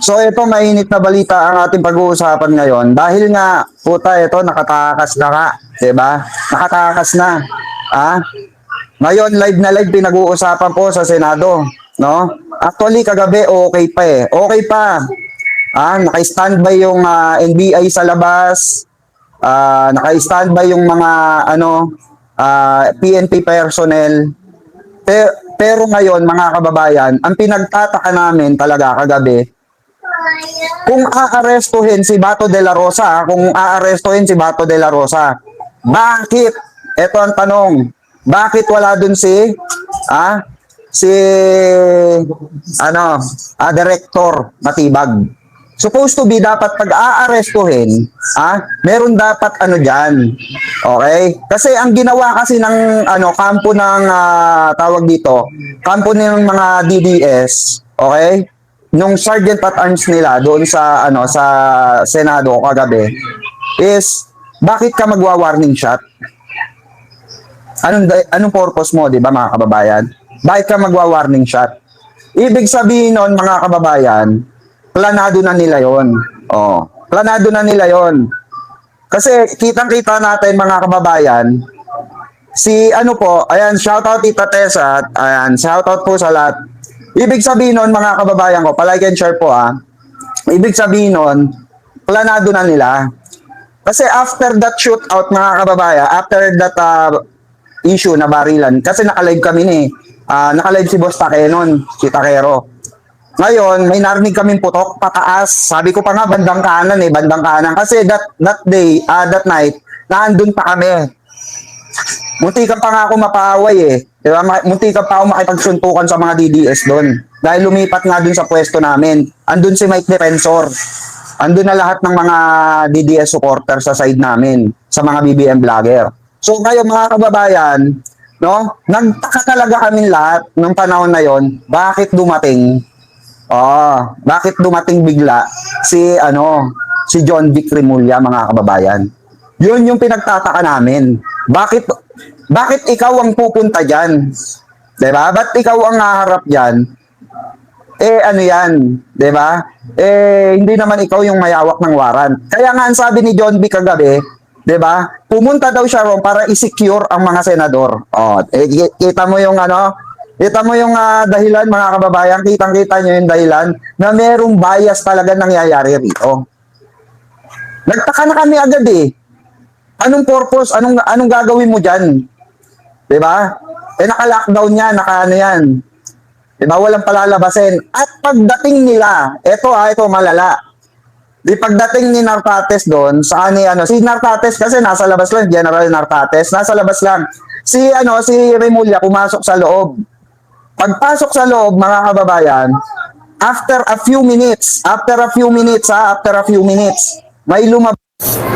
So ito mainit na balita ang ating pag-uusapan ngayon dahil nga puta ito nakatakas na nga, 'di ba? Nakatakas na. Ah, ngayon live pinag-uusapan po sa Senado, no? Actually kagabi okay pa eh. Okay pa. Naka-standby yung NBI sa labas. Naka-standby yung mga PNP personnel. Pero ngayon mga kababayan, ang pinagtataka namin talaga kagabi kung aarestuhin si Bato de la Rosa, kung aarestuhin si Bato de la Rosa, bakit? Ito ang tanong. Bakit wala dun si Director Matibag? Supposed to be dapat pag aarestuhin, meron dapat diyan. Okay? Kasi ang ginawa kasi ng kampo ng tawag dito, kampo ng mga DDS, okay? Nung sergeant at arms nila doon sa sa Senado kagabi is bakit ka magwa-warning shot? Anong purpose mo, 'di ba mga kababayan? Bakit ka magwa-warning shot? Ibig sabihin noon mga kababayan, planado na nila 'yon. Planado na nila 'yon. Kasi kitang-kita natin mga kababayan, si ayan, shoutout Tita Tessa, ayan, shoutout po sa lahat. Ibig sabihin nun, mga kababayan ko, palike and share po Ibig sabihin nun, planado na nila. Kasi after that shootout, mga kababayan, after that issue na barilan, kasi nakalive kami nakalive si Boss Take nun, si Takero. Ngayon, may narinig kaming putok, pataas. Sabi ko pa nga, bandang kanan bandang kanan. Kasi that day, that night, naandun pa kami. Muntikan pa nga ako mapaaway Diba? Muntikan pa ako makipagsuntukan sa mga DDS doon. Dahil lumipat nga doon sa pwesto namin. Andun si Mike Defensor. Andun na lahat ng mga DDS supporter sa side namin. Sa mga BBM vlogger. So ngayon mga kababayan, no? Nagtaka talaga kami lahat ng panahon na yon. Bakit dumating? Bakit dumating bigla si John Vic Remulla, mga kababayan? Yun yung pinagtataka namin. Bakit ikaw ang pupunta dyan? Diba? Ba't ikaw ang haharap dyan? Yan? Diba? Hindi naman ikaw yung mayawak ng warrant. Kaya nga ang sabi ni John B. kagabi, diba? Pumunta daw siya ron para i-secure ang mga senador. Kita mo yung kita mo yung dahilan, mga kababayan. Kitang-kita nyo yung dahilan na merong bias talaga nangyayari rito. Nagtaka na kami agad Anong purpose? Anong gagawin mo dyan? Diba? Naka-lockdown yan, yan. Diba? Walang palalabasin. At pagdating nila, ito malala. Pagdating ni Nartates doon, si Nartates kasi nasa labas lang, General Nartates, nasa labas lang. Si Remulla pumasok sa loob. Pagpasok sa loob, mga kababayan, after a few minutes, may lumabas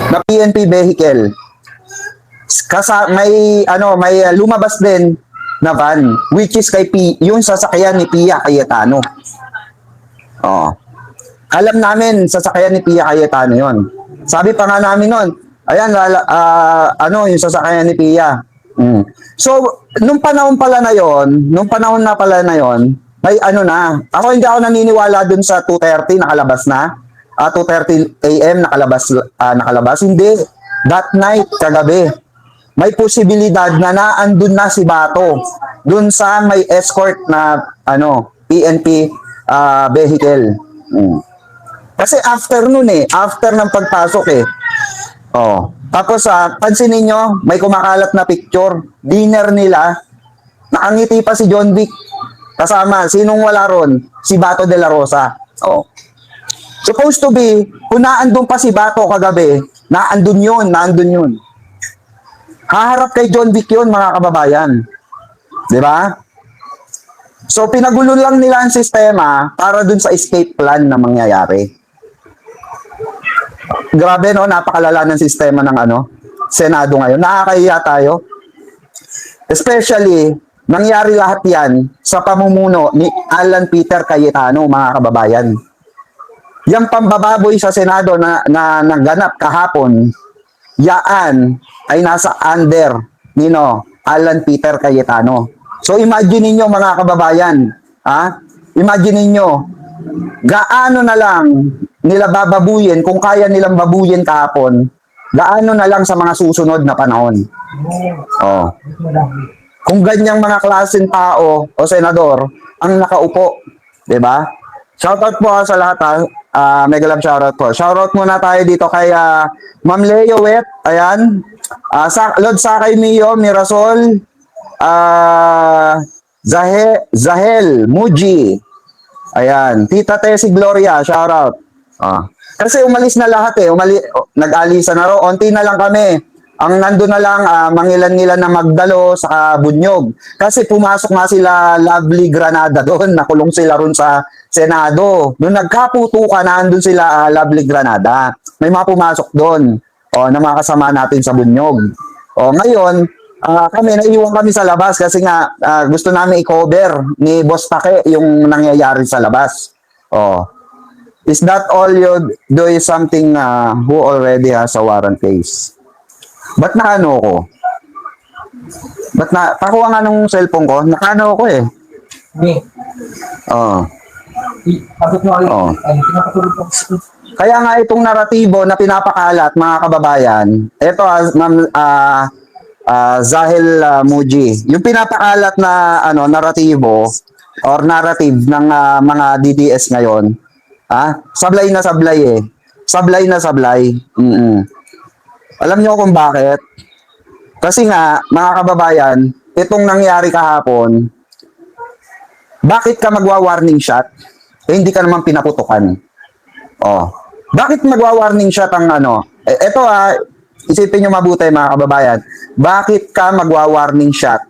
na PNP vehicle. May lumabas din na van, which is yung sasakyan ni Pia Cayetano. Alam namin sasakyan ni Pia Cayetano yon. Sabi pa nga namin noon, ayan, yung sasakyan ni Pia. So, nung panahon na pala na yon, may ako hindi ako naniniwala dun sa 2:30 nakalabas na. 2:30 AM nakalabas. Hindi. That night, kagabi, may posibilidad na naandun na si Bato dun sa may escort na PNP vehicle. Kasi after ng pagpasok Tapos pansinin nyo, may kumakalat na picture, dinner nila, nakangiti pa si John Vic. Kasama, sinong wala ron? Si Bato de la Rosa. Supposed to be, kung naandun pa si Bato kagabi, naandun yun. Haharap kay John Vic yun, mga kababayan. Diba? So, pinagulo lang nila ang sistema para dun sa escape plan na mangyayari. Grabe, napakalala ng sistema ng Senado ngayon. Nakakahiya tayo. Especially, nangyari lahat yan sa pamumuno ni Alan Peter Cayetano, mga kababayan. Yung pambababoy sa Senado na naganap kahapon, yaan ay nasa under Alan Peter Cayetano. So imagine niyo, mga kababayan, imagine niyo gaano na lang nila bababuyin, kung kaya nilang babuyin kahapon, gaano na lang sa mga susunod na panahon. Oh. Kung ganyang mga klaseng tao o senador ang nakaupo, 'di ba? Shoutout po sa lahat ha. Mega love shoutout po. Shoutout muna tayo dito kay Ma'am Leo Wet, ayan. Lord Sakay Mio, Mirasol, Zahel, Muji. Ayan, Tita Tessie Gloria, shoutout. Kasi umalis na lahat eh, nag-alisa na raw, onti na lang kami. Ang nando na lang, mangilan-ngilan na Magdalo sa Bunyog. Kasi pumasok nga sila Lovely Granada doon, nakulong sila ron sa Senado. Nung nagkaputukan, nandun sila Lovely Granada. May mga pumasok doon, na mga kasama natin sa Bunyog. Ngayon, naiiwan kami sa labas kasi nga gusto namin i-cover ni Boss Take yung nangyayari sa labas. Is that all you do is something who already has a warrant case? Ba't naano ko? Pakuha nga nung cellphone ko, nakaano ko eh. Kaya nga itong naratibo na pinapakalat mga kababayan, ito Ma'am Zahel Muji, yung pinapakalat na naratibo or narrative ng mga DDS ngayon, sablay na sablay eh. Sablay na sablay. Alam niyo kung bakit? Kasi nga, mga kababayan, itong nangyari kahapon, bakit ka magwa-warning shot? Hindi ka naman pinaputukan. Bakit magwa-warning shot ang ito isipin nyo mabuti mga kababayan. Bakit ka magwa-warning shot?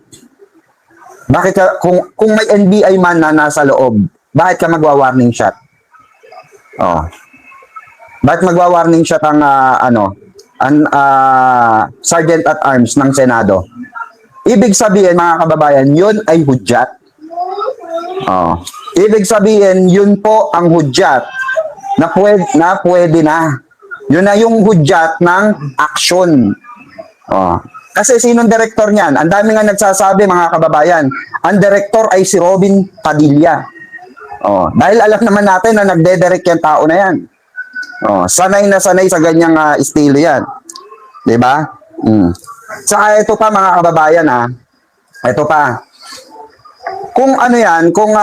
Bakit ka, kung may NBI man na nasa loob, bakit ka magwa-warning shot? Bakit magwa-warning shot ang Sergeant at Arms ng Senado? Ibig sabihin mga kababayan, yun ay hudyat. Ibig sabihin, yun po ang hudyat na pwede na. Yun na yung hudyat ng action. Kasi sinong director niyan? Ang dami nga nagsasabi mga kababayan, ang director ay si Robin Padilla. Dahil alam naman natin na nagde-direct yung tao na yan. Sanay na sanay sa ganyang estilo yan. 'Di ba? Saka ito pa mga kababayan ito pa. Kung kung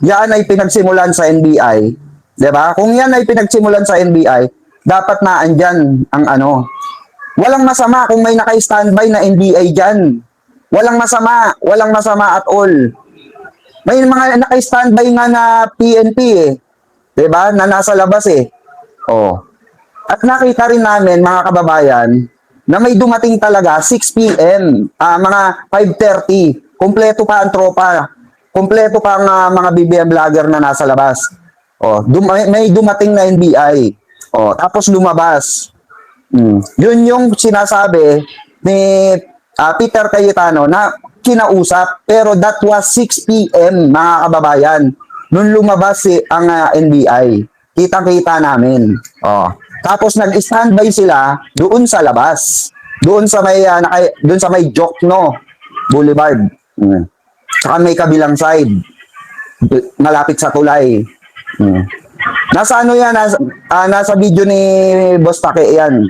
yan ay pinagsimulan sa NBI, 'di ba? Kung yan ay pinagsimulan sa NBI, dapat na andyan ang Walang masama kung may naka-standby na NBI diyan. Walang masama at all. May mga naka-standby nga na PNP eh. 'Di ba? Na nasa labas eh. At nakita rin namin mga kababayan na may dumating talaga 6 PM, mga 5:30. Kumpleto pa ang tropa. Kumpleto pa ang mga BBM vlogger na nasa labas. May dumating na NBI. Tapos lumabas. Yun yung sinasabi ni Peter Cayetano na kinausap, pero that was 6 PM mga kababayan. Nung lumabas ang NBI, kitang-kita namin. Tapos nag-standby sila doon sa labas. Doon sa may Jokno Boulevard. Saka may kabilang side. Malapit sa tulay. Nasa yan, nasa video ni Boss Take yan.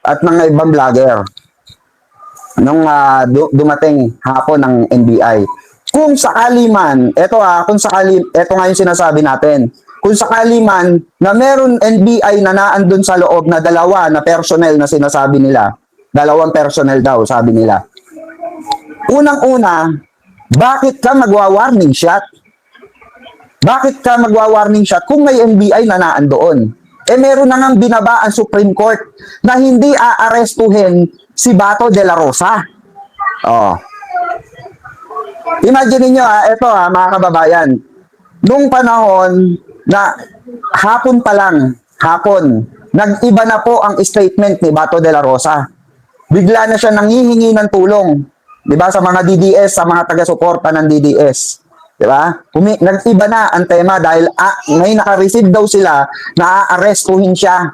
At mga ibang vlogger. Nung dumating hapon ng NBI. Kung sakali man, eto nga yung sinasabi natin. Kung sakali man na meron NBI na naandun sa loob na dalawa na personnel na sinasabi nila, 2 personnel daw, sabi nila. Unang-una, bakit ka magwa-warning shot? Bakit ka magwa-warning shot kung may NBI na naandoon? Meron na ngang binaba ang Supreme Court na hindi aarestuhin si Bato de la Rosa. Imagine niyo ito mga kababayan. Nung panahon na hapon pa lang, nag-iba na po ang statement ni Bato de la Rosa. Bigla na siya nanghihingi ng tulong, 'di ba, sa mga DDS, sa mga taga-suporta ng DDS, 'di ba? Nag-iba na ang tema dahil may naka-receive daw sila na aarestuhin siya.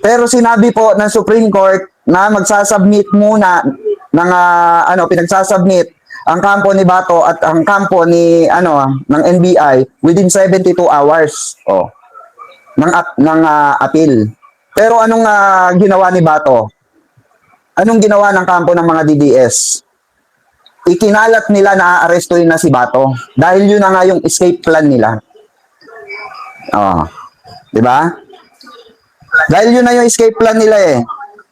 Pero sinabi po ng Supreme Court na magsasubmit muna ng pinagsasubmit ang kampo ni Bato at ang kampo ni ng NBI within 72 hours ng appeal. Pero anong ginawa ni Bato? Anong ginawa ng kampo ng mga DDS? Ikinalat nila na aarestuhin na si Bato dahil yun na nga yung escape plan nila. Oh, 'di ba? Dahil yun na yung escape plan nila eh.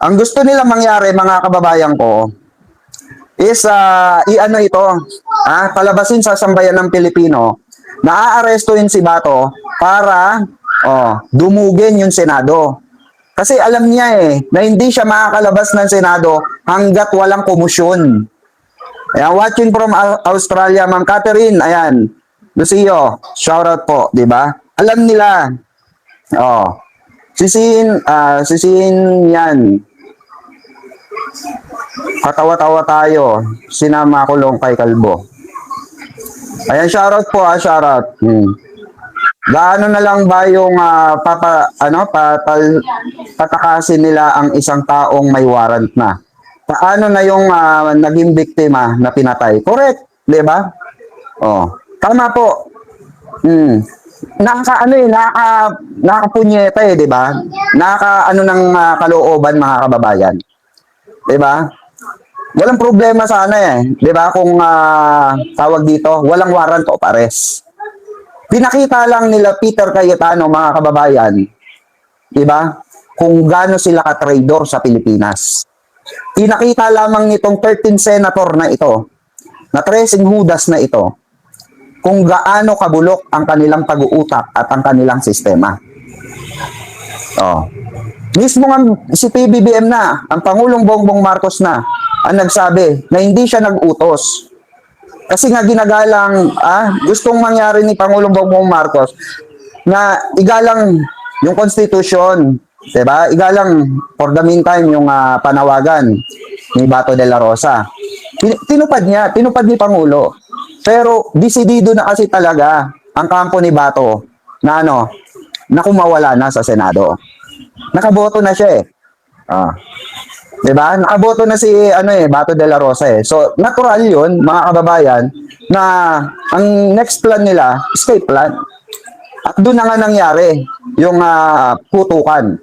Ang gusto nila mangyari, mga kababayan ko, is i-ano ito, palabasin sa sambayan ng Pilipino na aarestuhin si Bato para dumugin yung Senado. Kasi alam niya na hindi siya makakalabas ng Senado hanggat walang komisyon. Ayan, watching from Australia, Ma'am Catherine, ayan, Lucio, shout out po, di ba? Alam nila, sisihin yan. Katawa-tawa tayo, sinama ko long kay Kalbo. Ayan, shout out po, shout out. Gaano na lang ba yung patakasin nila ang isang taong may warrant na? Paano na yung naging biktima na pinatay? Correct, 'di ba? Tama po. Nakakapunyeta 'di ba? Ng kalooban, mga kababayan. 'Di ba? Walang problema sana 'di ba? Kung tawag dito, walang warrant of arrest. Pinakita lang nila Peter Cayetano, mga kababayan, 'di ba? Kung gaano sila ka-traidor sa Pilipinas. Pinakita lamang nitong 13 senator na ito, na tracing Judas na ito, kung gaano kabulok ang kanilang pag-uutak at ang kanilang sistema. Mismo nga si PBBM na, ang Pangulong Bongbong Marcos na, ang nagsabi na hindi siya nag-utos. Kasi nga ginagalang, gustong mangyari ni Pangulong Bongbong Marcos na igalang yung Constitution, diba? Igalang for the meantime yung panawagan ni Bato de la Rosa. Tinupad ni Pangulo. Pero desidido na kasi talaga ang kampo ni Bato na na kumawala na sa Senado. Nakaboto na siya Diba? Nakaboto na si Bato de la Rosa So, natural yun, mga kababayan, na ang next plan nila, escape plan. At doon na nga nangyari yung putukan.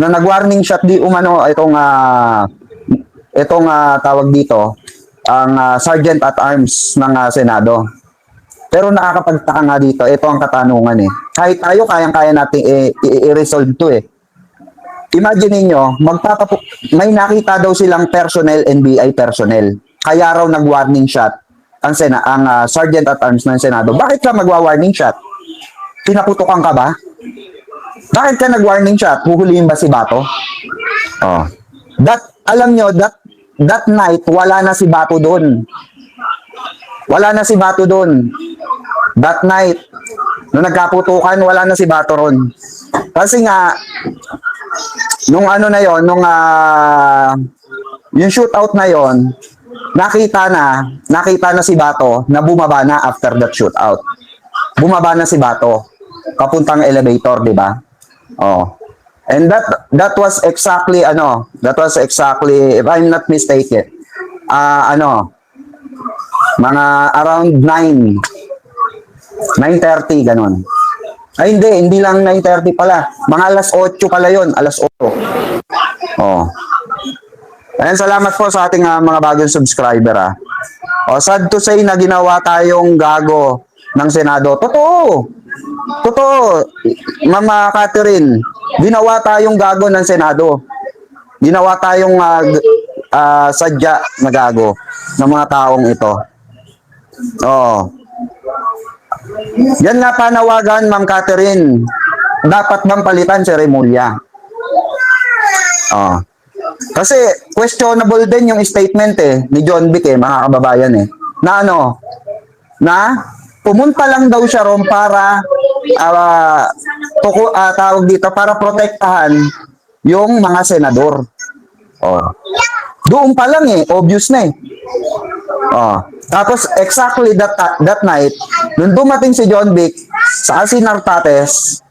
Na nag-warning shot di umano itong tawag dito, ang Sergeant at Arms ng Senado. Pero nakakapagtaka nga dito, ito ang katanungan Kahit tayo, kayang-kaya natin i-resolve to Imagine niyo, may nakita daw silang personnel, NBI personnel. Kaya raw nag-warning shot ang Sergeant at Arms ng Senado. Bakit ka magwa-warning shot? Pinaputukan ka ba? Bakit ka nag-warning shot? Huhulihin ba si Bato? Alam nyo, that night, wala na si Bato doon. Wala na si Bato doon. That night, nung nagkaputukan, wala na si Bato ron. Kasi nga, nung yung shootout na yon, nakita na si Bato na bumaba na after that shootout. Bumaba na si Bato papuntang elevator, di ba? And that was exactly if I'm not mistaken, mga around 9:30 ganun. Ay hindi lang 9:30 pala. Mga alas 8 pala yon, alas 8. Ayan, salamat po sa ating mga bagong subscriber sad to say na ginawa tayong gago ng Senado. Totoo, Mama Catherine, ginawa tayong gago ng Senado. Ginawa tayong sadya na gago ng mga taong ito. Yan nga panawagan, Ma'am Catherine. Dapat bang palitan si Remulla? Kasi questionable din yung statement ni John Vic mga kababayan na pumunta lang daw siya ron para tawag dito, para protektahan yung mga senador. Doon pa lang obvious na Tapos exactly that night, nung dumating si John Vic sa Nartates,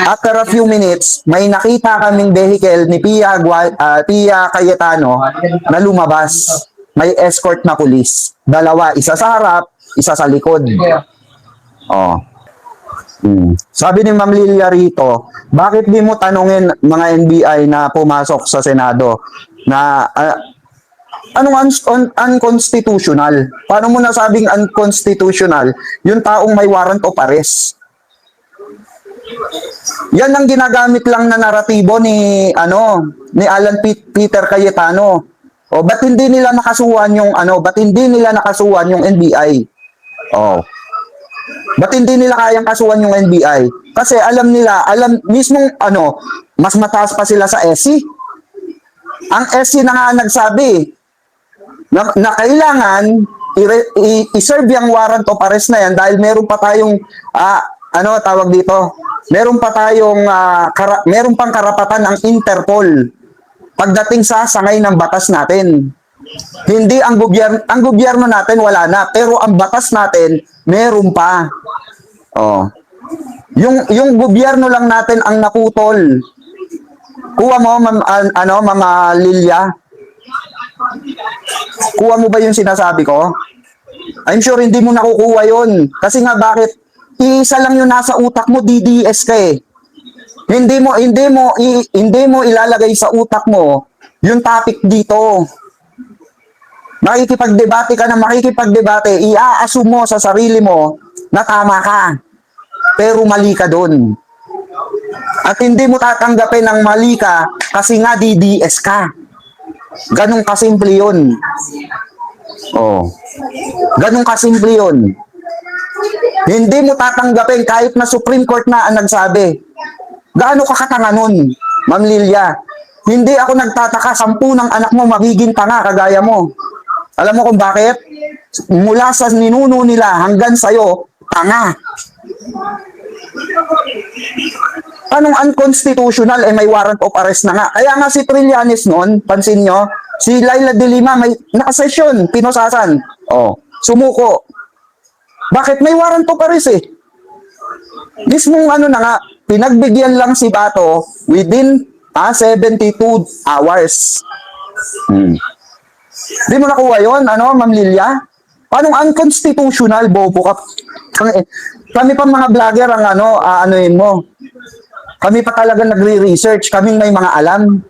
after a few minutes, may nakita kaming vehicle ni Pia Cayetano na lumabas. may escort na pulis. Dalawa, isa sa harap, isa sa likod. Oh. Sabi ni Ma'am Lilia rito, bakit di mo tanungin mga NBI na pumasok sa Senado na anong unconstitutional? Paano mo nasabing unconstitutional yung taong may warrant of arrest? Yan ang ginagamit lang na naratibo ni Alan Peter Cayetano. O ba't hindi nila nakasuhan yung ba't hindi nila nakasuhan yung NBI? Oh. Ba't hindi nila kayang kasuhan yung NBI? Kasi alam mismong mas mataas pa sila sa SC. Ang SC na nga nagsabi na kailangan i-serve yung warrant of arrest na yan dahil meron pa tayong tawag dito, meron pang karapatan ang Interpol pagdating sa sangay ng batas natin. Hindi ang gobyerno natin wala na, pero ang batas natin meron pa. Oh. Yung gobyerno lang natin ang naputol. Kuha mo Mama Lilia. Kuha mo ba yung sinasabi ko? I'm sure hindi mo nakukuha yon. Kasi nga bakit? Isa lang yung nasa utak mo, DDS ka eh. Hindi mo ilalagay sa utak mo yung topic dito. Makikipagdebate ka na makikipagdebate, i-assume mo sa sarili mo na tama ka. Pero mali ka doon. At hindi mo tatanggapin ng mali ka kasi nga DDS ka. Ganun kasimple yun. Oh. Ganun kasimple yun. Hindi mo tatanggapin kahit na Supreme Court na ang nagsabi. Gaano ka katanga nun, Ma'am Lilia? Hindi ako nagtataka, 10 ng anak mo magiging tanga kagaya mo. Alam mo kung bakit? Mula sa ninuno nila hanggang sa'yo, tanga. Anong unconstitutional? May warrant of arrest na nga. Kaya nga si Trillanes noon, pansin nyo, si Laila de Lima may nakasesyon, pinosasan. Oh, sumuko. Bakit? May warrant of arrest eh. Mismong na nga, pinagbigyan lang si Bato within 72 hours. Di mo nakuha yun, Ma'am Lilia? Paano unconstitutional, bobo ka? Kami pa mga vlogger ang anuin mo. Kami pa talaga nagre-research, kaming may mga alam.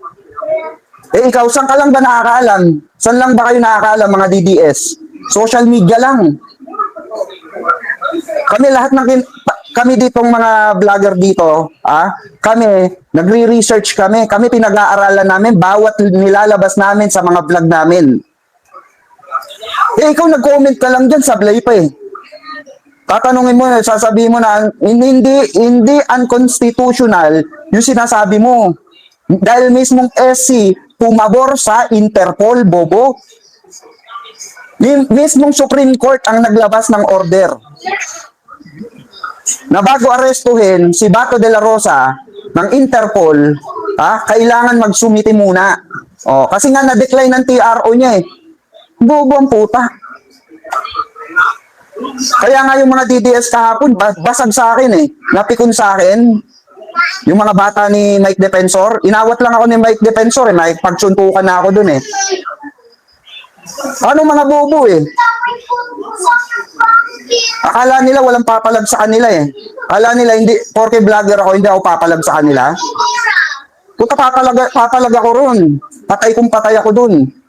Ikaw, saan ka lang ba nakakaalam? Saan lang ba kayo nakakaalam, mga DDS? Social media lang. Kami ditong mga vlogger dito, kami, nagre-research kami pinag-aaralan namin bawat nilalabas namin sa mga vlog namin. Ikaw nag-comment ka lang dyan, sablay pa eh. Tatanungin mo, sasabihin mo na hindi unconstitutional yung sinasabi mo. Dahil mismong SC pumabor sa Interpol, bobo. Mismong Supreme Court ang naglabas ng order na bago arestuhin si Bato de la Rosa ng Interpol, kailangan magsumiti muna. Kasi nga na-decline ng TRO niya eh. Bobo ang puta. Kaya nga yung mga DDS kahapon, basag sa akin eh. Napikon sa akin. Yung mga bata ni Mike Defensor, inawat lang ako ni Mike Defensor eh. Pagsuntukan na ako dun eh. Ano mga bobo eh. Akala nila walang papalag sa kanila eh. Akala nila hindi, porke vlogger ako, hindi ako papalag sa kanila. Puta papalag ako ron. Patay kung patay ako dun.